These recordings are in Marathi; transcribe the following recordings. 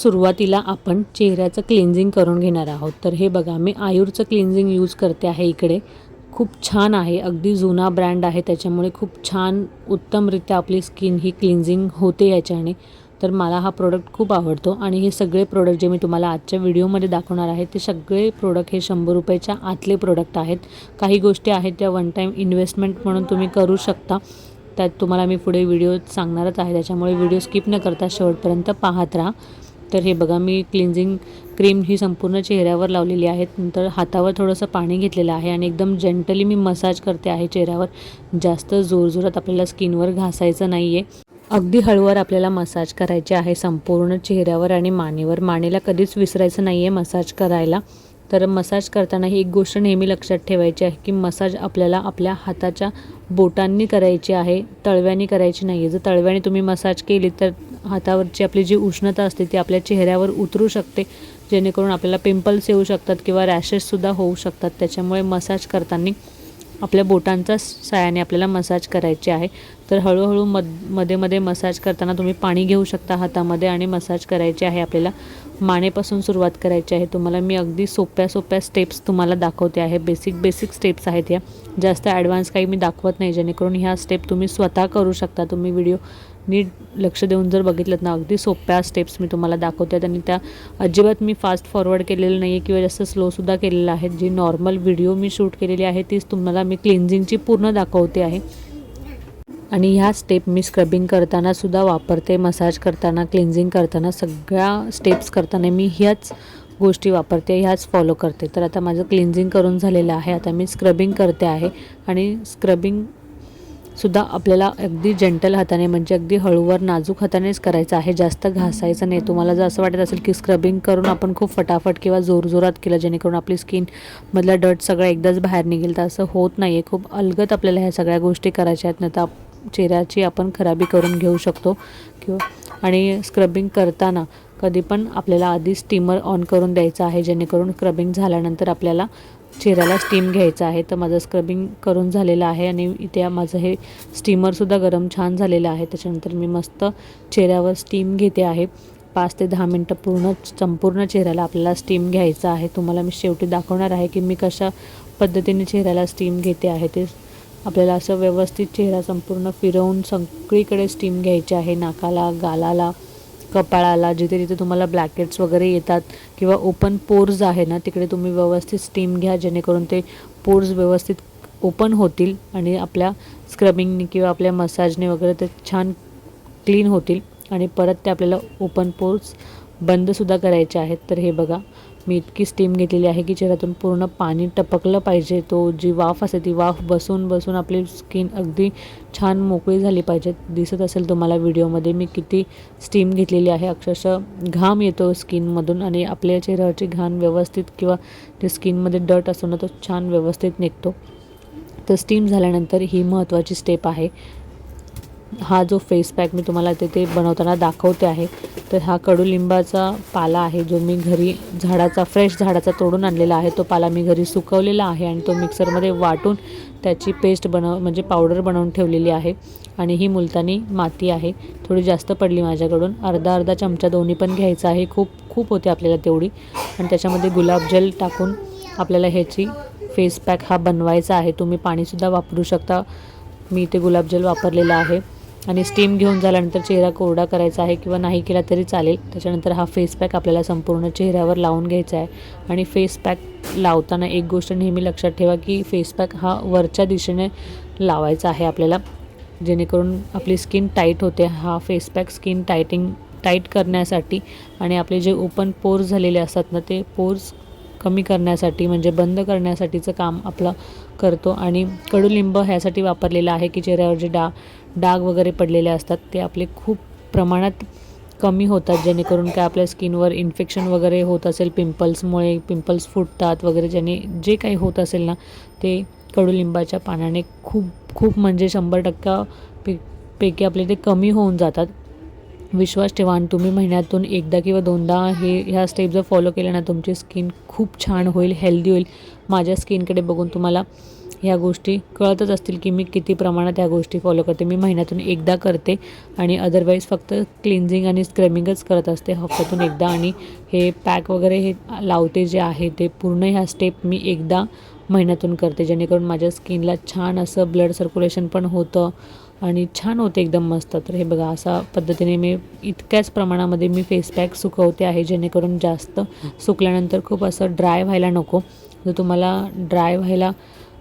सुरुवातीला आपण चेहऱ्याचं क्लिन्झिंग करून घेणार आहोत। तर हे बघा, मी आयुरचं क्लिन्झिंग यूज करते आहे इकडे। खूप छान आहे, अगदी जुना ब्रँड आहे, त्याच्यामुळे खूप छान उत्तमरित्या आपली स्किन ही क्लिन्झिंग होते याच्याने। तर मला हा प्रोडक्ट खूप आवडतो आणि हे सगळे प्रोडक्ट जे मी तुम्हाला आजच्या व्हिडिओमध्ये दाखवणार आहे ते सगळे प्रोडक्ट हे 100 रुपयाच्या आतले प्रोडक्ट आहेत। काही गोष्टी आहेत त्या वन टाईम इन्व्हेस्टमेंट म्हणून तुम्ही करू शकता, त्यात तुम्हाला मी पुढे व्हिडिओ सांगणारच आहे, त्याच्यामुळे व्हिडिओ स्किप न करता शेवटपर्यंत पाहत राहा। तर हे बघा, मी क्लिन्झिंग क्रीम ही संपूर्ण चेहऱ्यावर लावलेली आहे। नंतर हातावर थोडंसं पाणी घेतलेलं आहे आणि एकदम जेंटली मी मसाज करते आहे चेहऱ्यावर। जास्त जोरजोरात आपल्याला स्किनवर घासायचं नाही आहे, अगदी हळूवार आपल्याला मसाज करायचे आहे संपूर्ण चेहऱ्यावर आणि मानेवर। मानेला कधीच विसरायचं नाही आहे मसाज करायला। तर मसाज करताना ही एक गोष्ट नेहमी लक्षात ठेवायची आहे की मसाज आपल्याला आपल्या हाताच्या बोटांनी करायची आहे, तळव्याने करायची नाही आहे। जर तळव्याने तुम्ही मसाज केली तर हातावरची आपली जी उष्णता असते ती आपल्या चेहऱ्यावर उतरू शकते, जेणेकरून आपल्याला पिंपल्स येऊ शकतात किंवा रॅशेससुद्धा होऊ शकतात। त्याच्यामुळे मसाज करताना आपल्या बोटांच्या साहाय्याने आपल्याला मसाज करायचे आहे। तर हळूहळू मध्ये मध्ये मसाज करताना तुम्ही पाणी घेऊ शकता हातामध्ये आणि मसाज करायचे आहे। आपल्याला मानेपासून सुरुवात करायची आहे। तुम्हाला मी अगदी सोप्या स्टेप्स तुम्हाला दाखवते आहे। बेसिक स्टेप्स आहेत या, जास्त ॲडव्हान्स काही मी दाखवत नाही, जेणेकरून ह्या स्टेप तुम्ही स्वतः करू शकता। तुम्ही व्हिडिओ नीट लक्ष देऊन जर बघितलं ना, अगदी सोप्या स्टेप्स मी तुम्हाला दाखवते आणि त्या अजिबात मी फास्ट फॉरवर्ड केलेलं नाही आहे किंवा जास्त स्लोसुद्धा केलेलं आहे। जी नॉर्मल व्हिडिओ मी शूट केलेली आहे तीच तुम्हाला मी क्लिन्झिंगची पूर्ण दाखवते आहे। आणि ह्या स्टेप मी स्क्रबिंग करताना सुद्धा वापरते, मसाज करताना, क्लिन्झिंग करताना, सगळ्या स्टेप्स करताना मी ह्याच गोष्टी वापरते, ह्याच फॉलो करते। तर आता माझं क्लिन्झिंग करून झालेलं आहे, आता मी स्क्रबिंग करते आहे। आणि स्क्रबिंगसुद्धा आपल्याला अगदी जेंटल हाताने, म्हणजे अगदी हळूवार नाजूक हातानेच करायचं आहे, जास्त घासायचं नाही। तुम्हाला जर असं वाटत असेल की स्क्रबिंग करून आपण खूप फटाफट किंवा जोरजोरात केलं जेणेकरून आपली स्किनमधला डर्ट सगळं एकदाच बाहेर निघेल, तर असं होत नाही आहे। खूप अलगद आपल्याला ह्या सगळ्या गोष्टी करायच्या आहेत, नाही तर चेहऱ्याची आपण खराबी करून घेऊ शकतो आणि स्क्रबिंग करताना कधी पण आपल्याला आधी स्टीमर ऑन करून द्यायचं आहे, जेणेकरून स्क्रबिंग झाल्यानंतर आपल्याला चेहऱ्याला स्टीम घ्यायचं आहे। तर माझं स्क्रबिंग करून झालेलं आहे आणि इथे माझं हे स्टीमरसुद्धा गरम छान झालेलं आहे। त्याच्यानंतर मी मस्त चेहऱ्यावर स्टीम घेते आहे 5 ते 10 मिनटं संपूर्ण चेहऱ्याला आपल्याला स्टीम घ्यायचं आहे। तुम्हाला मी शेवटी दाखवणार आहे की मी कशा पद्धतीने चेहऱ्याला स्टीम घेते आहे। ते आपल्याला असं व्यवस्थित चेहरा संपूर्ण फिरवून सगळीकडे स्टीम घ्यायची आहे, नाकाला, गालाला, कपाळाला, जिथे जिथे तुम्हाला ब्लॅकेट्स वगैरे येतात किंवा ओपन पोर्स आहे ना, तिकडे तुम्ही व्यवस्थित स्टीम घ्या, जेणेकरून ते पोर्स व्यवस्थित ओपन होतील आणि आपल्या स्क्रबिंगने किंवा आपल्या मसाजने वगैरे ते छान क्लीन होतील आणि परत ते आपल्याला ओपन पोर्स बंदसुद्धा करायचे आहेत। तर हे बघा, मी इतकी स्टीम घेतलेली आहे की चेहऱ्यातून पूर्ण पाणी टपकलं पाहिजे, तो जी वाफ असते ती वाफ बसून आपली स्किन अगदी छान मोकळी झाली पाहिजे। दिसत असेल तुम्हाला व्हिडिओमध्ये मी किती स्टीम घेतलेली आहे, अक्षरशः घाम येतो स्किनमधून आणि आपल्या चेहऱ्यावरची घाण व्यवस्थित किंवा ते स्किनमध्ये डर्ट असतो ना, तो छान व्यवस्थित निघतो। तर स्टीम झाल्यानंतर ही महत्त्वाची स्टेप आहे। हा जो फेस पॅक मी तुम्हाला ते बनवताना दाखवते आहे, तर हा कडुलिंबाचा पाला आहे, जो मी घरी फ्रेश झाडाचा तोडून आणलेला आहे। तो पाला मी घरी सुकवलेला आहे आणि तो मिक्सरमध्ये वाटून त्याची पेस्ट म्हणजे पावडर बनवून ठेवलेली आहे। आणि ही मुलतानी माती आहे, थोडी जास्त पडली माझ्याकडून, अर्धा चमचा दोन्ही पण घ्यायचा आहे, खूप होते आपल्याला तेवढी। आणि त्याच्यामध्ये गुलाबजल टाकून आपल्याला ह्याची फेस पॅक हा बनवायचा आहे। तुम्ही पाणीसुद्धा वापरू शकता, मी इथे गुलाबजल वापरलेला आहे। आणि स्टीम घेऊन झाल्यानंतर चेहरा कोरडा करायचा आहे किंवा नाही केला तरी चालेल। त्याच्यानंतर हा फेस पॅक आपल्याला संपूर्ण चेहऱ्यावर लावून घ्यायचा आहे। आणि फेस पॅक लावताना एक गोष्ट नेहमी लक्षात ठेवा की फेस पॅक हा वरच्या दिशेने लावायचा आहे आपल्याला, जेणेकरून आपली स्किन टाईट होते। हा फेस पॅक स्किन टाईट करण्यासाठी आणि आपले जे ओपन पोर्स झालेले असतात ना, ते पोर्स कमी करण्यासाठी, म्हणजे बंद करण्यासाठीचं काम आपलं करतो। आणि कडुलिंब ह्यासाठी वापरलेलं आहे की चेहऱ्यावर जे डाग वगैरे पडलेले असतात ते आपले खूप प्रमाणात कमी होतात, जेणेकरून काय आपल्या स्किनवर इन्फेक्शन वगैरे होत असेल, पिंपल्स फुटतात वगैरे, ज्याने जे काही होत असेल ना, ते कडुलिंबाच्या पानाने खूप म्हणजे 100% पैकी आपले ते कमी होऊन जातात। विश्वास ठेवा आणि तुम्ही महिन्यातून एकदा किंवा दोनदा ह्या स्टेप जर फॉलो केल्या ना, तुमची स्किन खूप छान होईल, हेल्दी होईल। माझ्या स्किनकडे बघून तुम्हाला ह्या गोष्टी कळतच असतील की मी किती प्रमाणात ह्या गोष्टी फॉलो करते. मी महिन्यातून एकदा करते आणि अदरवाईज फक्त क्लिन्झिंग आणि स्क्रबिंगच करत असते हफ्त्यातून एकदा. आणि हे पॅक वगैरे हे लावते जे आहे ते पूर्ण ह्या स्टेप मी एकदा महिन्यातून करते, जेणेकरून माझ्या स्किनला छान असं ब्लड सर्क्युलेशन पण होतं आणि छान होते एकदम मस्त. तर हे बघा अशा पद्धतीने मी इतक्याच प्रमाणामध्ये मी फेस पॅक सुकवते आहे, जेणेकरून जास्त सुकल्यानंतर खूप असं ड्राय व्हायला नको. जर तुम्हाला ड्राय व्हायला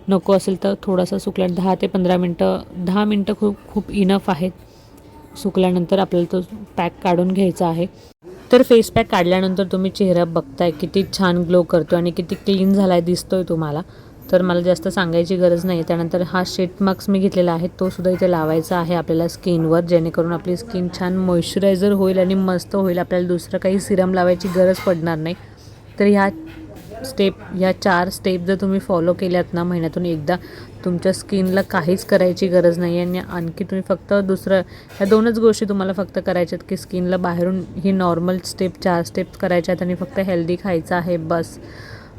नको असेल तर थोडासा सुकल्या 10 ते 15 मिनटं 10 मिनटं खूप इनफ आहेत. सुकल्यानंतर आपल्याला तो पॅक काढून घ्यायचा आहे. तर फेस पॅक काढल्यानंतर तुम्ही चेहरा बघताय किती छान ग्लो करतो आणि किती क्लीन झाला आहे दिसतोय तुम्हाला. तर मला जास्त सांगायची गरज नाही. त्यानंतर हा शीट मास्क मी घेतलेला आहे, तो सुद्धा इथे लावायचा आहे आपल्याला स्किनवर, जेणेकरून आपली स्किन छान मॉइश्चरायझर होईल आणि मस्त होईल. आपल्याला दुसरं काही सिरम लावायची गरज पडणार नाही. तर ह्या 4 स्टेप जर तुम्ही फॉलो केल्यात ना महिन्यातून एकदा, तुमच्या स्किनला काहीच करायची गरज नाही आहे. आणि आणखी तुम्ही फक्त ह्या 2च गोष्टी तुम्हाला फक्त करायच्या आहेत की स्किनला बाहेरून ही नॉर्मल 4 स्टेप्स करायच्या आहेत आणि फक्त हेल्दी खायचं आहे बस.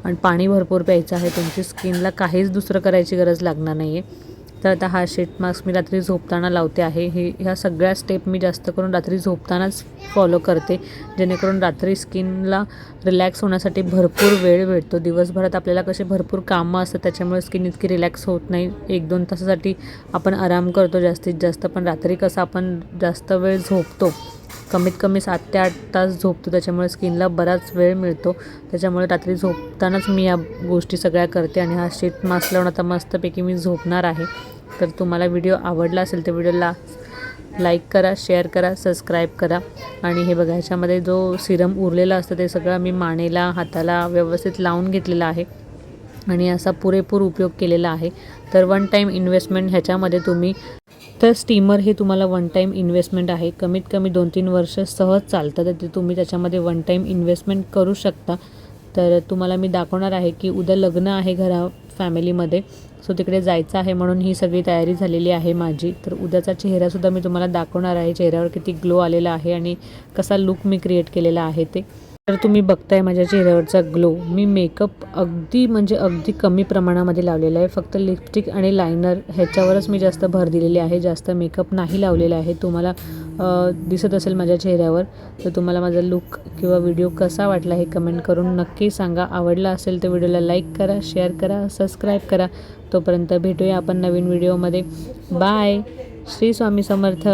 आणि पाणी भरपूर प्यायचं आहे. तुमची स्किनला काहीच दुसरं करायची गरज लागणार नाही आहे. तर आता हा शीट मास्क मी रात्री झोपताना लावते आहे. ह्या सगळ्या स्टेप मी जास्त करून रात्री झोपतानाच फॉलो करते, जेणेकरून रात्री स्किनला रिलॅक्स होण्यासाठी भरपूर वेळ भेटतो. दिवसभरात आपल्याला कसे भरपूर कामं असतात, त्याच्यामुळे स्किन इतकी रिलॅक्स होत नाही. 1-2 तासासाठी आपण आराम करतो जास्तीत जास्त, पण रात्री कसं आपण जास्त वेळ झोपतो, कमीत कमी 7 ते 8 तास झोपतो, त्याच्यामुळे स्किनला बराच वेळ मिळतो. त्याच्यामुळे रात्री झोपतानाच मी या गोष्टी सगळ्या करते. आणि हा शीट मास्क लावून आता मस्तपैकी मी झोपणार आहे. तर तुम्हाला व्हिडिओ आवडला असेल तर व्हिडिओला लाईक करा, शेअर करा, सबस्क्राईब करा. आणि हे बघा ह्याच्यामध्ये जो सिरम उरलेला असतं ते सगळं मी मानेला हाताला व्यवस्थित लावून घेतलेला आहे आणि असा पुरेपूर उपयोग केलेला आहे. तर 1 टाईम इन्व्हेस्टमेंट ह्याच्यामध्ये तुम्ही, तर स्टीमर हे तुम्हाला 1 टाईम इन्व्हेस्टमेंट आहे. कमीत कमी 2-3 वर्ष सहज चालतं, तर ते तुम्ही त्याच्यामध्ये 1 टाईम इन्व्हेस्टमेंट करू शकता. तर तुम्हाला मी दाखवणार आहे की उद्या लग्न आहे फॅमिलीमध्ये, सो तिकडे जायचं आहे, म्हणून ही सगळी तयारी झालेली आहे माझी. तर उद्याचा चेहरासुद्धा मी तुम्हाला दाखवणार आहे, चेहऱ्यावर किती ग्लो आलेला आहे आणि कसा लुक मी क्रिएट केलेला आहे ते. तर तुम्ही बघताय माझ्या चेहऱ्यावरचा ग्लो. मी मेकअप अगदी कमी प्रमाणामध्ये लावलेला आहे. फक्त लिपस्टिक आणि लायनर ह्याच्यावरच मी जास्त भर दिलेली आहे. जास्त मेकअप नाही लावलेला आहे. तुम्हाला दिसत असेल माझ्या चेहऱ्यावर. तर तुम्हाला माझा लुक किंवा व्हिडिओ कसा वाटला हे कमेंट करून नक्की सांगा. आवडला असेल तर व्हिडिओला लाईक करा, शेअर करा, सबस्क्राईब करा. तोपर्यंत भेटूया आपण नवीन व्हिडिओमध्ये. बाय. श्री स्वामी समर्थ.